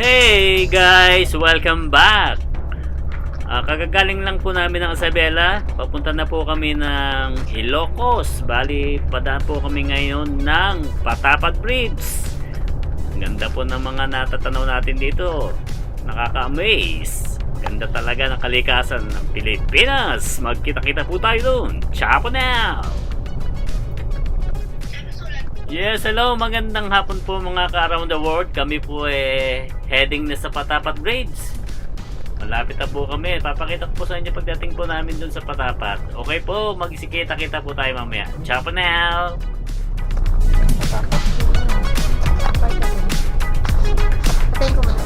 Hey guys! Welcome back! Kagagaling lang po namin ng Isabela. Papunta na po kami ng Ilocos. Bali, padaan po kami ngayon ng Patapad Bridge. Ganda po ng mga natatanaw natin dito. Nakaka-amaze. Ganda talaga ng kalikasan ng Pilipinas. Magkita-kita po tayo dun. Ciao po now! Yes, hello, magandang hapon po mga ka-around the world. Kami po heading na sa Patapat Bridge. Malapit na po kami. Papakita ko po sa inyo pagdating po namin dun sa Patapat. Okay po, magsikita-kita po tayo mamaya. Ciao po now! Patayin ko muna.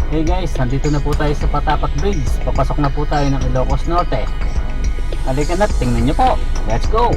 Hey guys, nandito na po tayo sa Patapat Bridge. Papasok na po tayo ng Ilocos Norte. Halika na, tingnan nyo po. Let's go!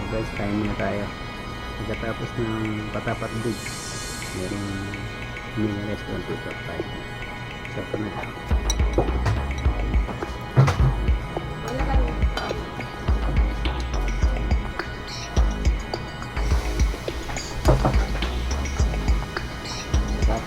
guys, kain muna tayo. Pagkatapos ng Patapat Bridge, merong mini restaurant dito tayo. So, ito na. Wala lang. Sarap.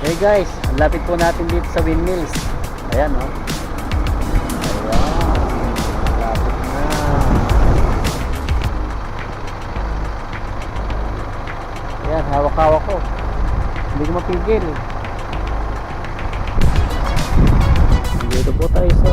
Hey guys, ang lapit po natin dito sa windmills. Ayan, oh. Ayan, lapit na. Ayan, hawak-hawak ko. Hindi ko mapigil. Dito po tayo sa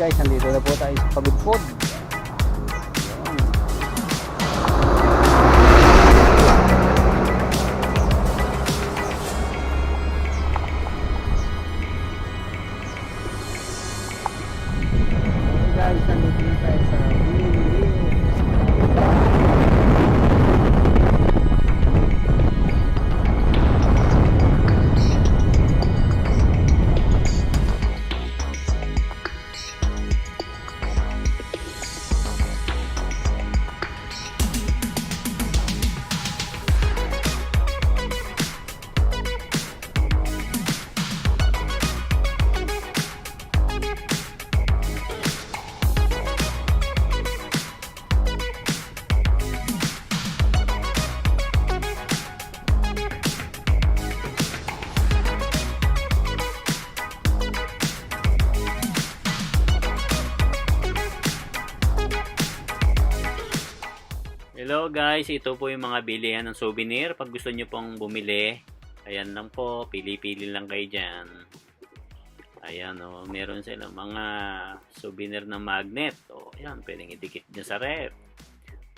guys, nandito na po tayo sa Pabidpod. Guys, nandito na tayo sa Hello guys, ito po yung mga bilihan ng souvenir. Pag gusto nyo pong bumili, ayan lang po, pili-pili lang kayo dyan. Ayan o, meron silang mga souvenir na magnet. O, ayan, pwedeng idikit nyo sa ref.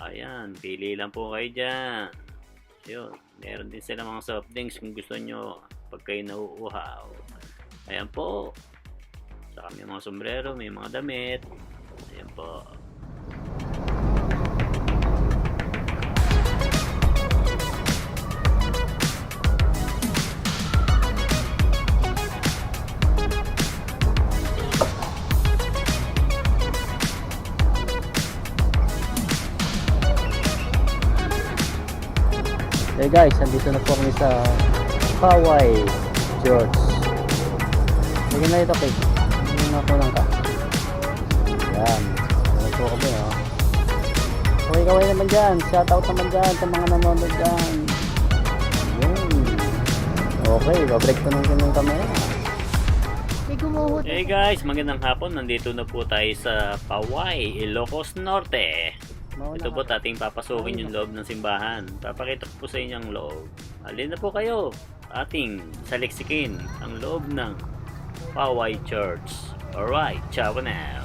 Ayan, pili lang po kayo dyan. Yun, meron din silang mga soft drinks kung gusto nyo pag kayo nauuhaw. Ayan po. Saka may mga sombrero, may mga damit. Ayan po. Hey guys, nandito na po kami sa Poway Church. Sige na ito, Kate. Hindi na ako lang ka. Yan. Ano po kami, oh. Okay, kaway naman dyan. Shoutout naman dyan sa mga nanonood dyan. Yun. Okay, babreak ko nung ganun kamera. May gumuhot. Hey guys, magandang hapon. Nandito na po tayo sa Poway, Ilocos Norte. Ito po ating papasukin yung loob ng simbahan. Papakita ko po sa inyo ang loob. Alin na po kayo. Ating saliksikin ang loob ng Poway Church. Alright, ciao now.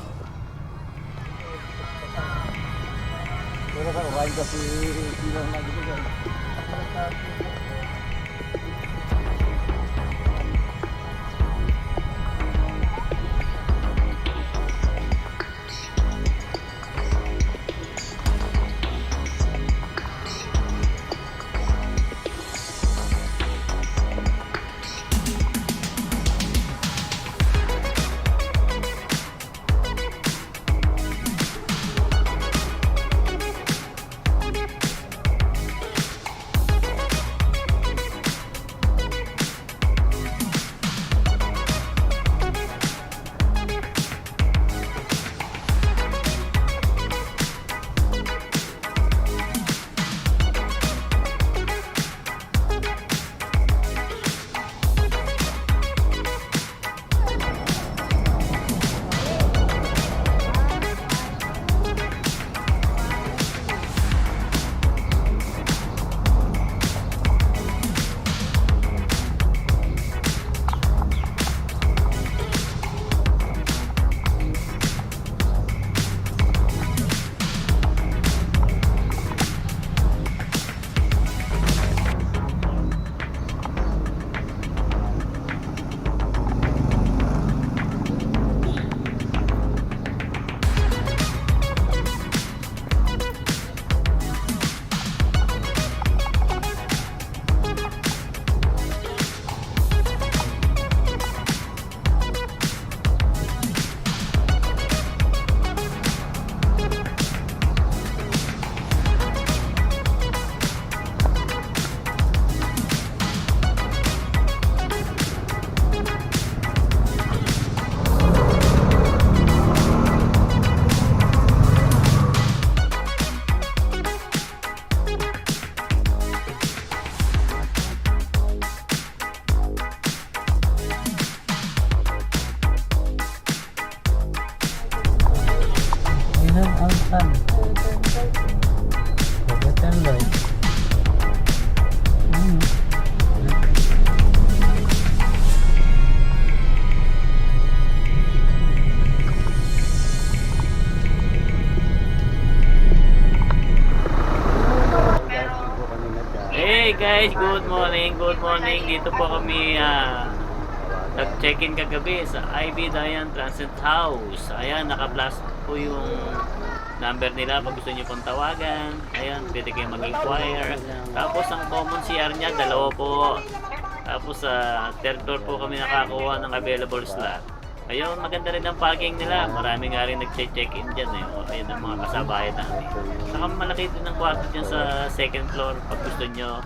Saan? Hotel Lloyd. Hey guys, good morning, good morning. Dito po kami nag-check-in kagabi sa Ivy Diane Transit House. Ayan, naka-blast po yung number nila pag gusto niyo pong tawagan. Ayan, pwede kayo mag-inquire. Tapos ang common CR niya, dalawa po. Tapos sa third floor po kami nakakuha ng available slot. Ayun, maganda rin ang parking nila. Marami nga rin nag-check-in dyan eh. O, ayun ang mga kasabayan natin. Saka malaki din ang kwarto dyan sa second floor pag gusto nyo.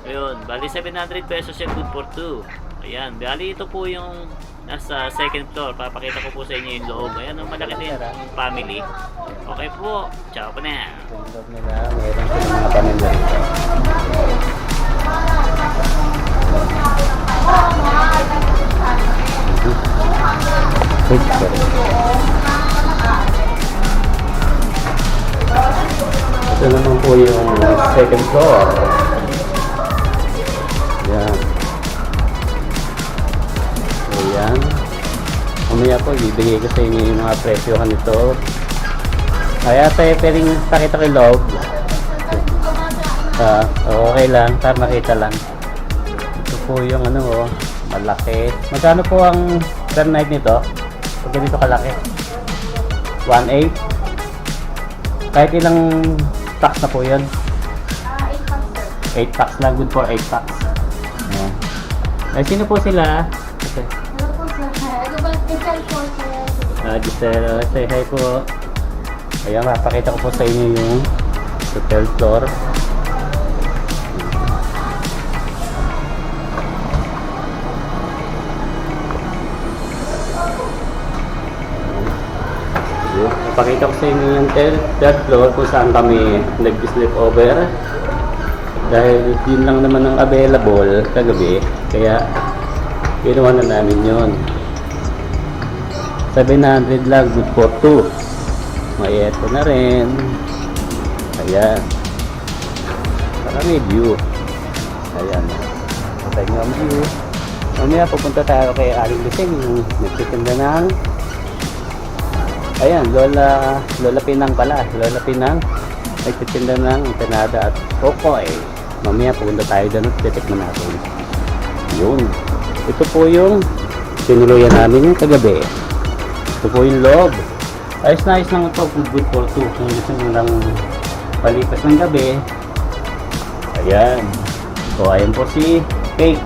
Ayun, bali 700 pesos yung good for 2. Ayan, bali ito po yung nasa second floor. Papakita ko po sa inyo yung loob. Ayan, malaki din yung family. Okay po, ciao po na. Yung loob nila, mayroon silang mga pamilya rito. Ito naman po yung second floor. Yan. So yan. Umaya po, ibigay ko sa inyo yung mga presyohan nito. Kaya tayo pwedeng pakita ko yung loob. Okay lang, para makita lang. Ito po yung ano, malaki. Magkano po ang per night nito? Pag ganito kalaki? 1.8? Kahit ilang packs na po yun? 8 packs lang, good for 8 packs. Ayan. Ay, sino po sila? Okay. Giselle, say hi po. Ayan, mapakita ko po sa inyo yung hotel floor. Pakita ko sa inyo yung third floor kung saan kami nag-sleep over dahil yun lang naman ang available kagabi, kaya ginawa na namin yun. 700 lang, good for 2. May eto na rin. Ayan, para may view. Ayan, patay nga ang view. Mamaya pupunta tayo kay Aling Lusing, nagtitinda ng ayan, Lola Pinang pala. Lola Pinang nagtitinda ng empanada at kokoy. Mamaya pupunta tayo doon at titikman natin. Yun. Ito po yung tinuluyan namin yung kagabi. Ito po yung loob. Ayos na ayos lang ito. Good for 2. Kung gusto nyo lang palipas ng gabi. Ayan. So ayan po si Cake.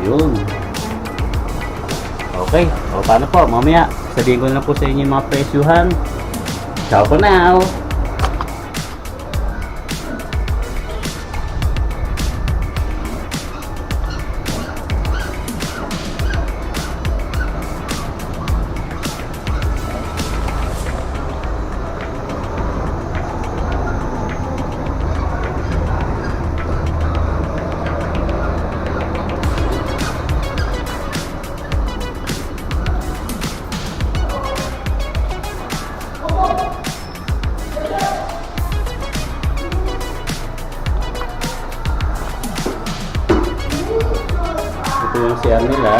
Yun. Okay. O paano po? Mamaya sabihin ko na po sa inyo yung mga presyuhan. Ciao for now! Ito yung CR nila.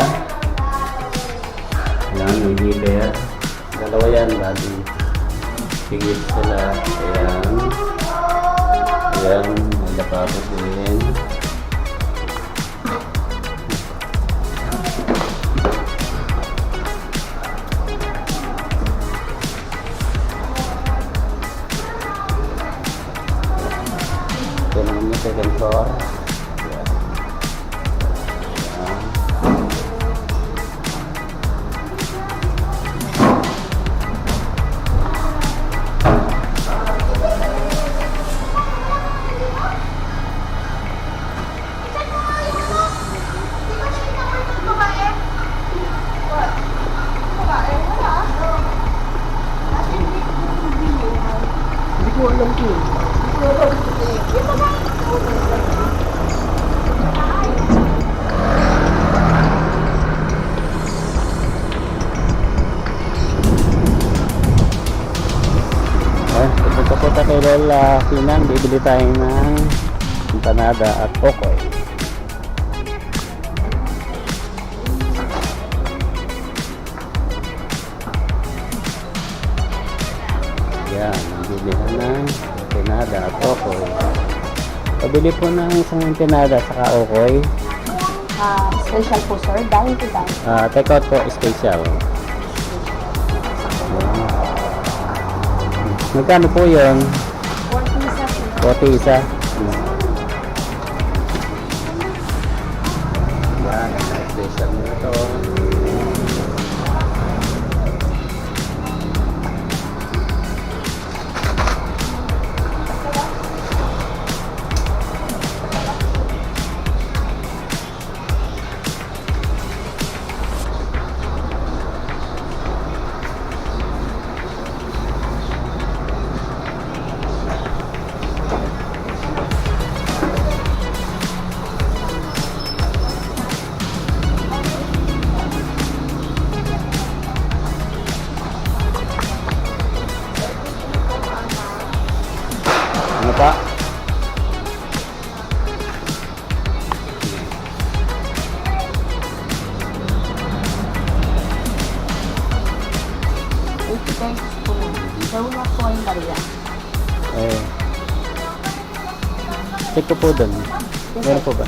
Ayan, may heater. Dalawa yan, bali. Higit sila. Ayan. Ayan, may lapapos din. Ito naman yung second floor. Hindi ko alam ko. kay Lola Sinan, bibili tayo ng empanada at okoy. Yan, ang bilihan ng empanada at okoy. Pabili po ng isang empanada saka okoy. Special po sir, dahil to dahil. Take out po, special. Magkano po yun? 40 isa po. 40 isa. Yan, ang special nito. Ano pa? $80 po. Daula po ang barya. Check ko po doon. Meron po ba?